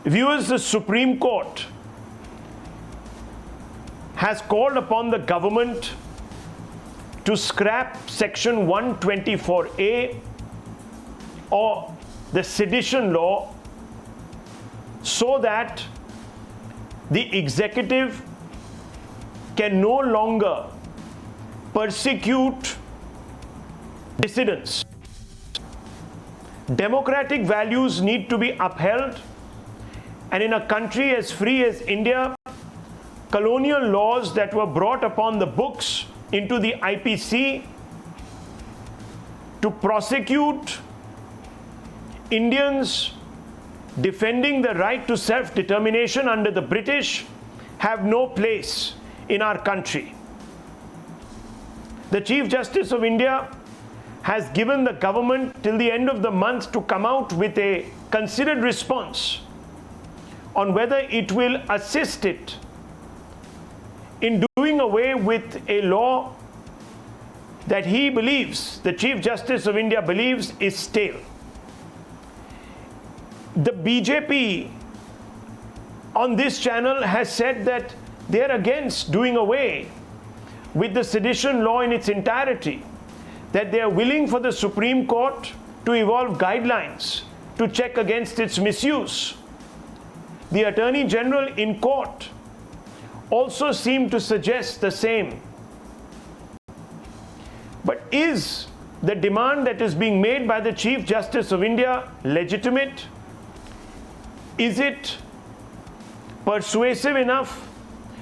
Viewers, the Supreme Court has called upon the government to scrap Section 124A or the sedition law so that the executive can no longer persecute dissidents. Democratic values need to be upheld, and in a country as free as India, colonial laws that were brought upon the books into the IPC to prosecute Indians defending the right to self-determination under the British have no place in our country. The Chief Justice of India has given the government till the end of the month to come out with a considered response on whether it will assist it in doing away with a law that he believes, the Chief Justice of India believes, is stale. The BJP on this channel has said that they are against doing away with the sedition law in its entirety, that they are willing for the Supreme Court to evolve guidelines to check against its misuse. The Attorney General in court also seemed to suggest the same. But is the demand that is being made by the Chief Justice of India legitimate? Is it persuasive enough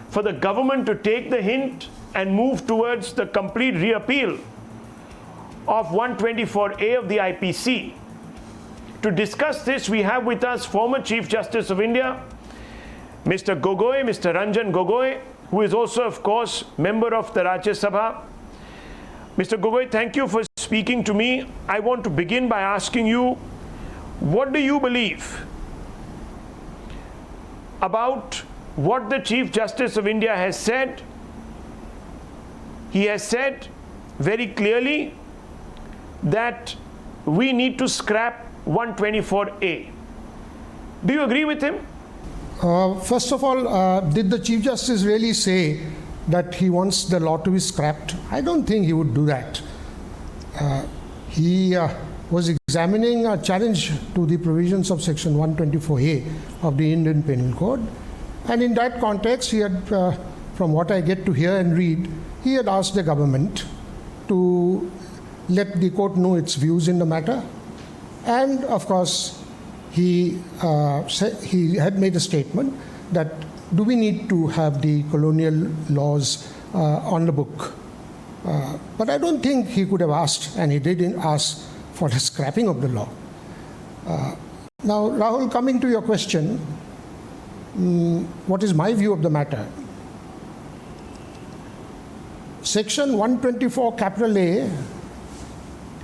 for the government to take the hint and move towards the complete repeal of 124A of the IPC? To discuss this, we have with us former Chief Justice of India, Mr. Gogoi, Mr. Ranjan Gogoi, who is also, of course, member of the Rajya Sabha. Mr. Gogoi, thank you for speaking to me. I want to begin by asking you, what do you believe about what the Chief Justice of India has said? He has said very clearly that we need to scrap 124A. Do you agree with him? First of all, did the Chief Justice really say that he wants the law to be scrapped? I don't think he would do that. He was examining a challenge to the provisions of Section 124A of the Indian Penal Code. And in that context, he had, from what I get to hear and read, he had asked the government to let the court know its views in the matter. And of course, he had made a statement that do we need to have the colonial laws on the book? But I don't think he could have asked, and he didn't ask for the scrapping of the law. Now, Rahul, coming to your question, what is my view of the matter? Section 124 capital A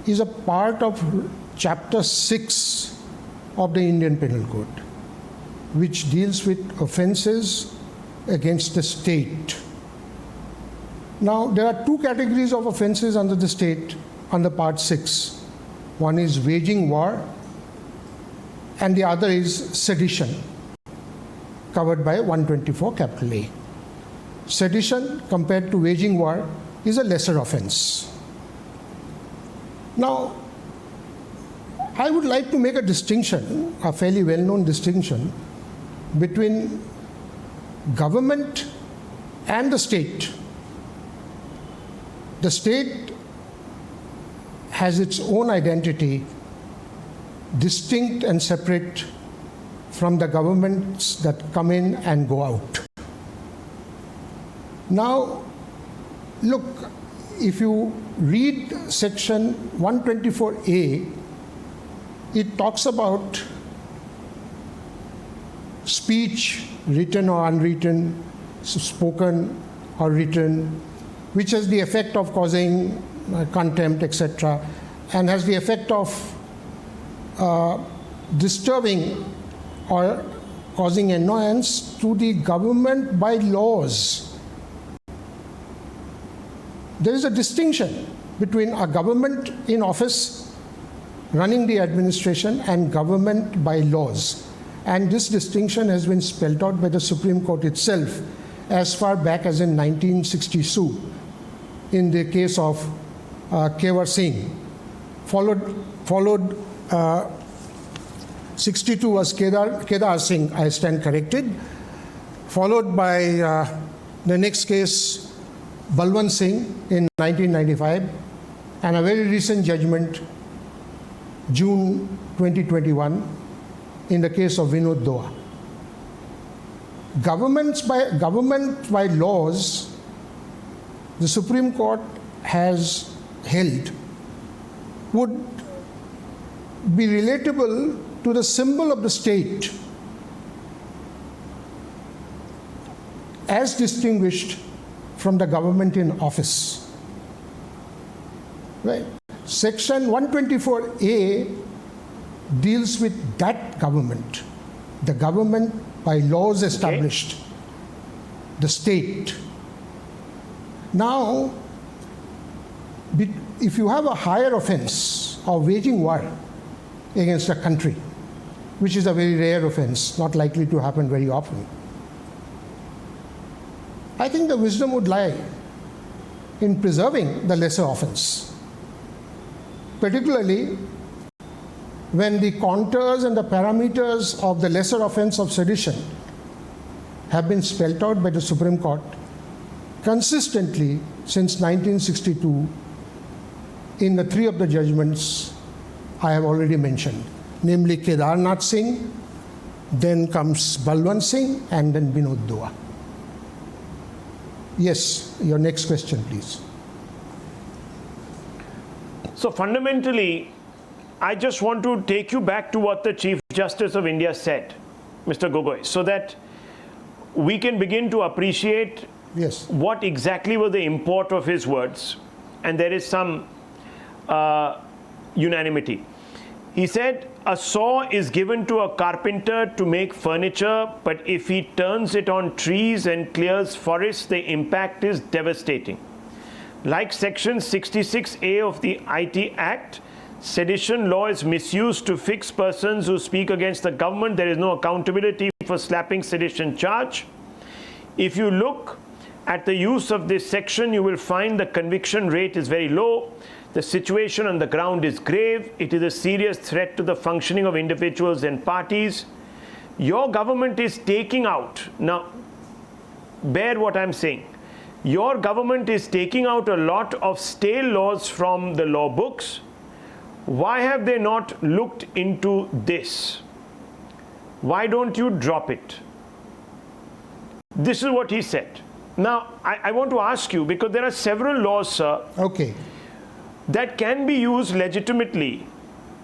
is a part of Chapter 6 of the Indian Penal Code, which deals with offences against the state. Now, there are two categories of offences under the state, under Part 6. One is waging war, and the other is sedition, covered by 124 capital A. Sedition, compared to waging war, is a lesser offence. Now, I would like to make a distinction, a fairly well-known distinction, between government and the state. The state has its own identity, distinct and separate from the governments that come in and go out. Now, look, if you read Section 124A, it talks about speech, written or unwritten, spoken or written, which has the effect of causing contempt, etc., and has the effect of disturbing or causing annoyance to the government by laws. There is a distinction between a government in office running the administration and government by laws. And this distinction has been spelled out by the Supreme Court itself as far back as in 1962 in the case of Kewar Singh. Followed 62 was Kedar Singh, I stand corrected, followed by the next case, Balwant Singh in 1995, and a very recent judgment, June 2021, in the case of Vinod Dua. Government by laws, the Supreme Court has held, would be relatable to the symbol of the state as distinguished from the government in office. Right? Section 124A deals with that government, the government by laws established, the state. Now, if you have a higher offense of waging war against a country, which is a very rare offense, not likely to happen very often, I think the wisdom would lie in preserving the lesser offense, particularly when the contours and the parameters of the lesser offense of sedition have been spelled out by the Supreme Court consistently since 1962 in the three of the judgments I have already mentioned, namely Kedarnath Singh, then comes Balwant Singh, and then Vinod Dua. Yes, your next question, please. So fundamentally, I just want to take you back to what the Chief Justice of India said, Mr. Gogoi, so that we can begin to appreciate what exactly were the import of his words, and there is some unanimity. He said, a saw is given to a carpenter to make furniture, but if he turns it on trees and clears forests, the impact is devastating. Like Section 66A of the IT Act, sedition law is misused to fix persons who speak against the government. There is no accountability for slapping sedition charge. If you look at the use of this section, you will find the conviction rate is very low. The situation on the ground is grave. It is a serious threat to the functioning of individuals and parties. Your government is taking out, now bear what I'm saying, your government is taking out a lot of stale laws from the law books. Why have they not looked into this? Why don't you drop it? This is what he said. Now, I want to ask you, because there are several laws, sir, that can be used legitimately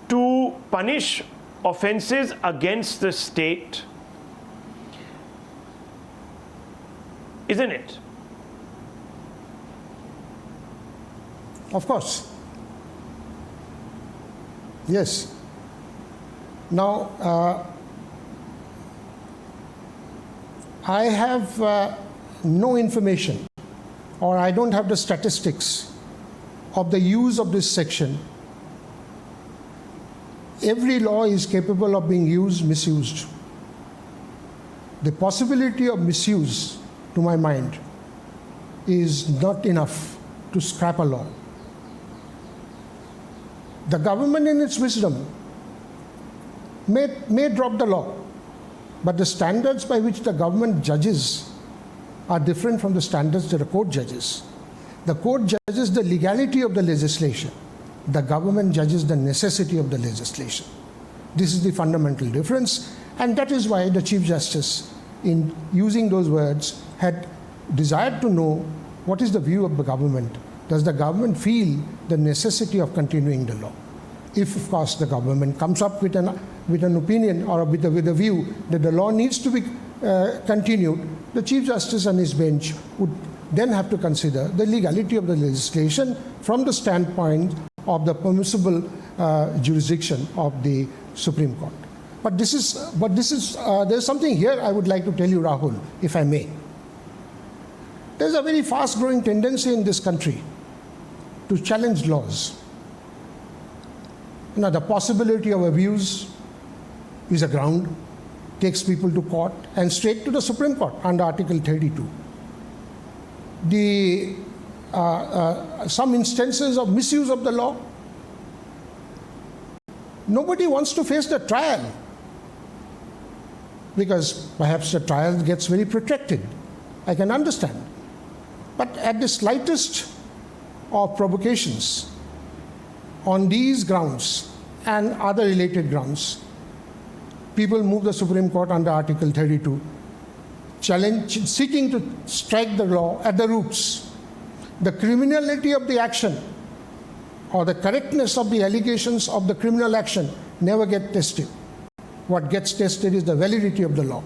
to punish offenses against the state, isn't it? Of course. Yes. Now, I have no information, or I don't have the statistics of the use of this section. Every law is capable of being used, misused. The possibility of misuse, to my mind, is not enough to scrap a law. The government, in its wisdom, may drop the law, but the standards by which the government judges are different from the standards that the court judges. The court judges the legality of the legislation. The government judges the necessity of the legislation. This is the fundamental difference, and that is why the Chief Justice, in using those words, had desired to know what is the view of the government. Does the government feel the necessity of continuing the law? If, of course, the government comes up with an opinion or with a view that the law needs to be continued, the Chief Justice and his bench would then have to consider the legality of the legislation from the standpoint of the permissible jurisdiction of the Supreme Court. But there's something here I would like to tell you, Rahul, if I may. There's a very fast-growing tendency in this country to challenge laws. You know, the possibility of abuse is a ground. takes people to court and straight to the Supreme Court under Article 32. Some instances of misuse of the law. Nobody wants to face the trial because perhaps the trial gets very protracted. I can understand. But at the slightest of provocations on these grounds and other related grounds, people move the Supreme Court under Article 32, seeking to strike the law at the roots. The criminality of the action or the correctness of the allegations of the criminal action never get tested. What gets tested is the validity of the law.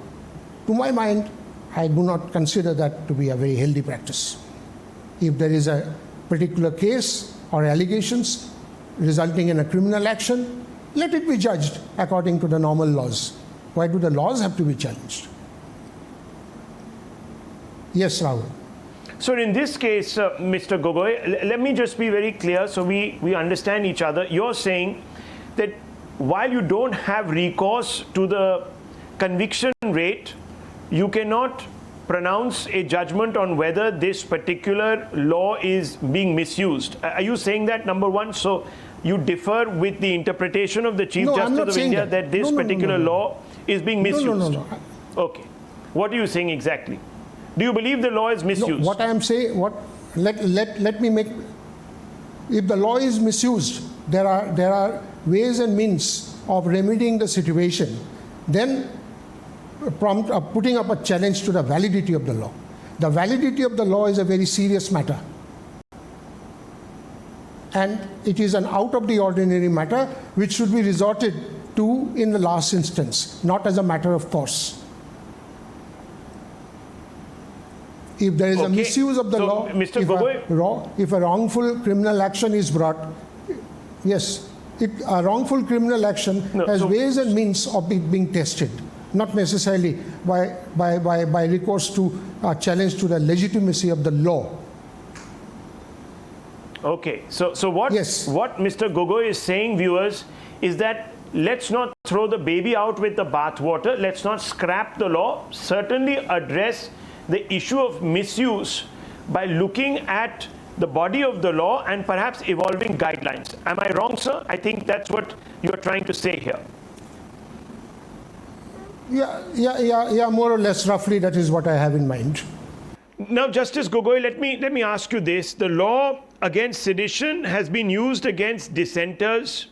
To my mind, I do not consider that to be a very healthy practice. If there is a particular case or allegations resulting in a criminal action, let it be judged according to the normal laws. Why do the laws have to be challenged? Yes, Rahul. So in this case, Mr. Gogoi, let me just be very clear so we understand each other. You're saying that while you don't have recourse to the conviction rate, you cannot pronounce a judgment on whether this particular law is being misused. Are you saying that, number one? So you differ with the interpretation of the Chief Justice of India that this particular law is being misused? No. Okay. What are you saying exactly? Do you believe the law is misused? No, what I am saying, let me make, if the law is misused, there are ways and means of remedying the situation, then putting up a challenge to the validity of the law. The validity of the law is a very serious matter. And it is an out of the ordinary matter which should be resorted to in the last instance, not as a matter of course. If there is a misuse of the law, Mr. Gogoi, if a wrongful criminal action is brought, yes, a wrongful criminal action has ways and means of it being tested, not necessarily by recourse to a challenge to the legitimacy of the law. Okay, so what Mr. Gogoi is saying, viewers, is that let's not throw the baby out with the bathwater. Let's not scrap the law. Certainly address the issue of misuse by looking at the body of the law and perhaps evolving guidelines. Am I wrong, sir? I think that's what you're trying to say here. Yeah, more or less roughly that is what I have in mind. Now, Justice Gogoi, let me ask you this. The law against sedition has been used against dissenters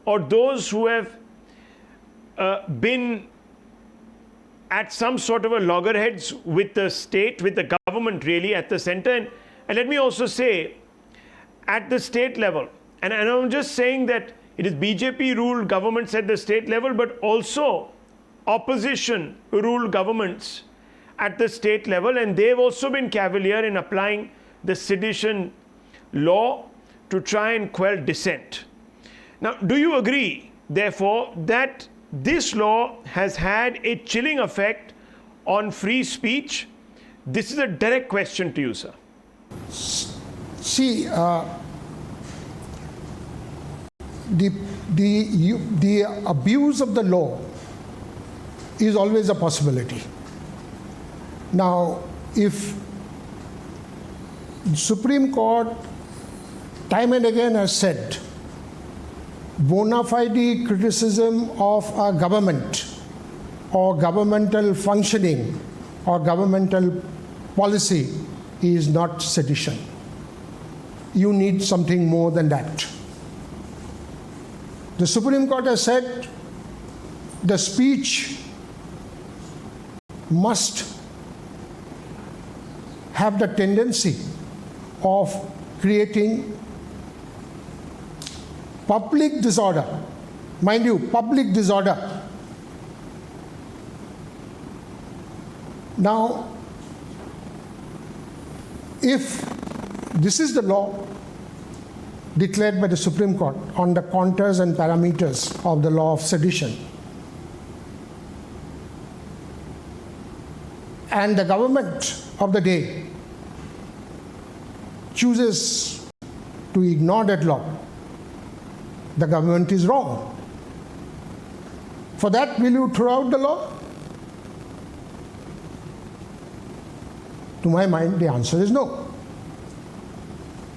or those who have been at some sort of a loggerheads with the state, with the government really at the center. And let me also say, at the state level, and I'm just saying that it is BJP ruled governments at the state level, but also opposition ruled governments at the state level, and they've also been cavalier in applying the sedition law to try and quell dissent. Now, do you agree, therefore, that this law has had a chilling effect on free speech? This is a direct question to you, sir. See, the abuse of the law is always a possibility. Now, if the Supreme Court time and again has said bona fide criticism of a government or governmental functioning or governmental policy is not sedition. You need something more than that. The Supreme Court has said the speech must have the tendency of creating public disorder. Mind you, public disorder. Now, if this is the law declared by the Supreme Court on the contours and parameters of the law of sedition, and the government of the day chooses to ignore that law, the government is wrong. For that, will you throw out the law? To my mind, the answer is no.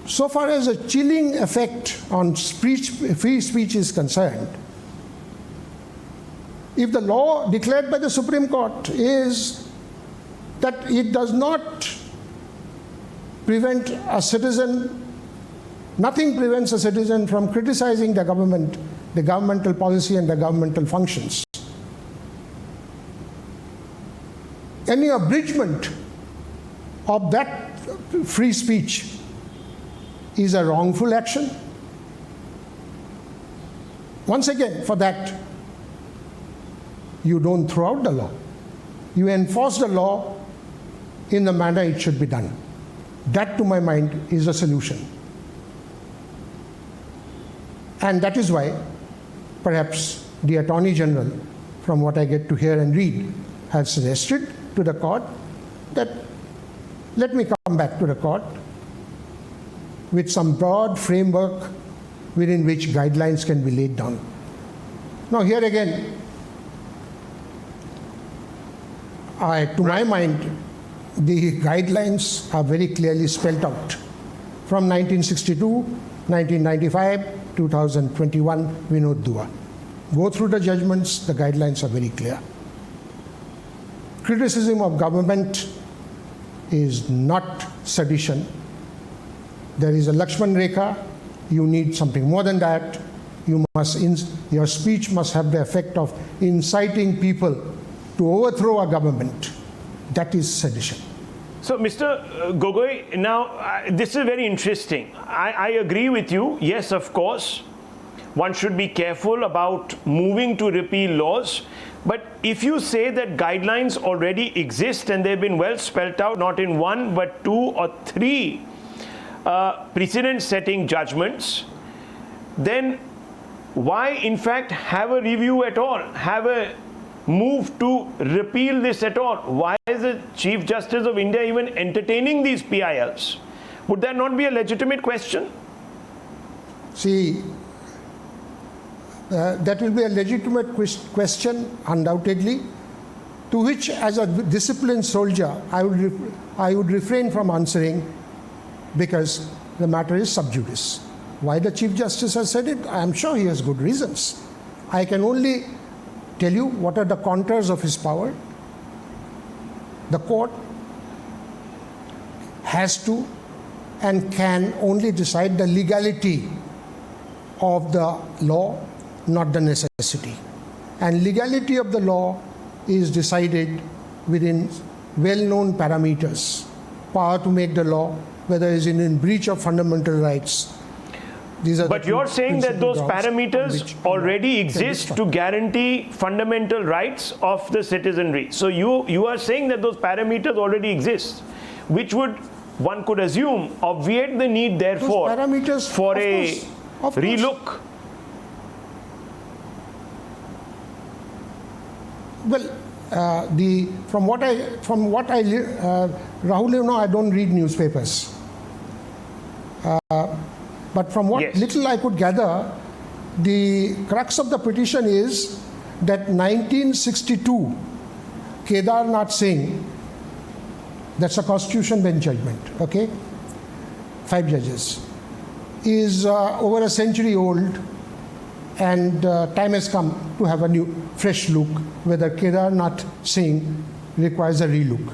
So far as a chilling effect on free speech is concerned, if the law declared by the Supreme Court is that it does not prevent a citizen, nothing prevents a citizen from criticizing the government, the governmental policy and the governmental functions. Any abridgment of that free speech is a wrongful action. Once again, for that, you don't throw out the law. You enforce the law in the manner it should be done. That, to my mind, is a solution. And that is why, perhaps, the Attorney General, from what I get to hear and read, has suggested to the court that let me come back to the court with some broad framework within which guidelines can be laid down. Now, here again, to my mind, the guidelines are very clearly spelled out. From 1962, 1995, 2021, Vinod Dua. Go through the judgments, the guidelines are very clear. Criticism of government is not sedition. There is a Lakshman Rekha. You need something more than that. Your speech must have the effect of inciting people to overthrow a government. That is sedition. So, Mr. Gogoi, now this is very interesting. I agree with you. Yes, of course, one should be careful about moving to repeal laws. But if you say that guidelines already exist and they've been well spelled out, not in one but two or three precedent-setting judgments, then why, in fact, have a review at all? Have a move to repeal this at all? Why is the Chief Justice of India even entertaining these PILs? Would that not be a legitimate question? See, that will be a legitimate question, undoubtedly, to which, as a disciplined soldier, I would refrain from answering, because the matter is sub judice. Why the Chief Justice has said it, I am sure he has good reasons. I can only tell you what are the contours of his power. The court has to and can only decide the legality of the law, not the necessity. And legality of the law is decided within well-known parameters. Power to make the law, whether it is in breach of fundamental rights. But you're saying that those parameters already exist to guarantee fundamental rights of the citizenry. So you are saying that those parameters already exist, which would, one could assume, obviate the need, therefore, for a relook. Well, Rahul, you know, I don't read newspapers. But from what little I could gather, the crux of the petition is that 1962, Kedar Nath Singh, that's a Constitution Bench judgment, okay? 5 judges, is over a century old, and time has come to have a new, fresh look, whether Kedar Nath Singh requires a relook.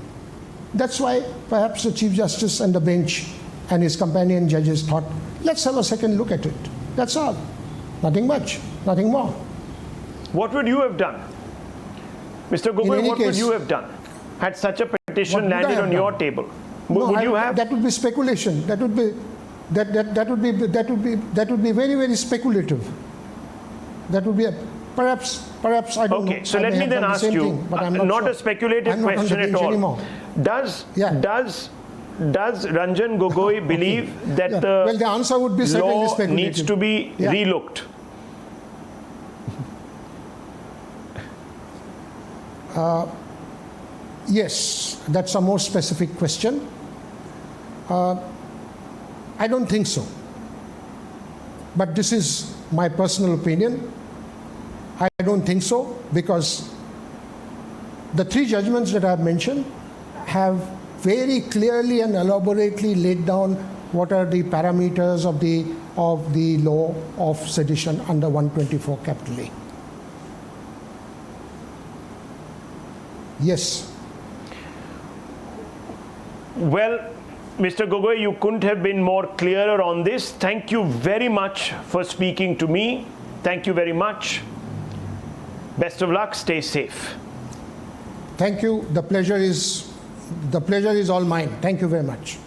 That's why perhaps the Chief Justice and the bench and his companion judges thought, let's have a second look at it. That's all. Nothing much, nothing more. What would you have done? Mr. Gogoi, what would you have done had such a petition landed on your table? Would you have? That would be speculation. That would be very, very speculative. That would be perhaps I don't know. Okay, so let me then ask you, not a speculative question at all. Does Ranjan Gogoi believe that the answer would be law needs to be relooked? Yes, that's a more specific question. I don't think so. But this is my personal opinion. I don't think so, because the 3 judgments that I have mentioned have very clearly and elaborately laid down what are the parameters of the law of sedition under 124 capital A. Yes. Well, Mr. Gogoi, you couldn't have been more clearer on this. Thank you very much for speaking to me. Thank you very much. Best of luck. Stay safe. Thank you. The pleasure is all mine. Thank you very much.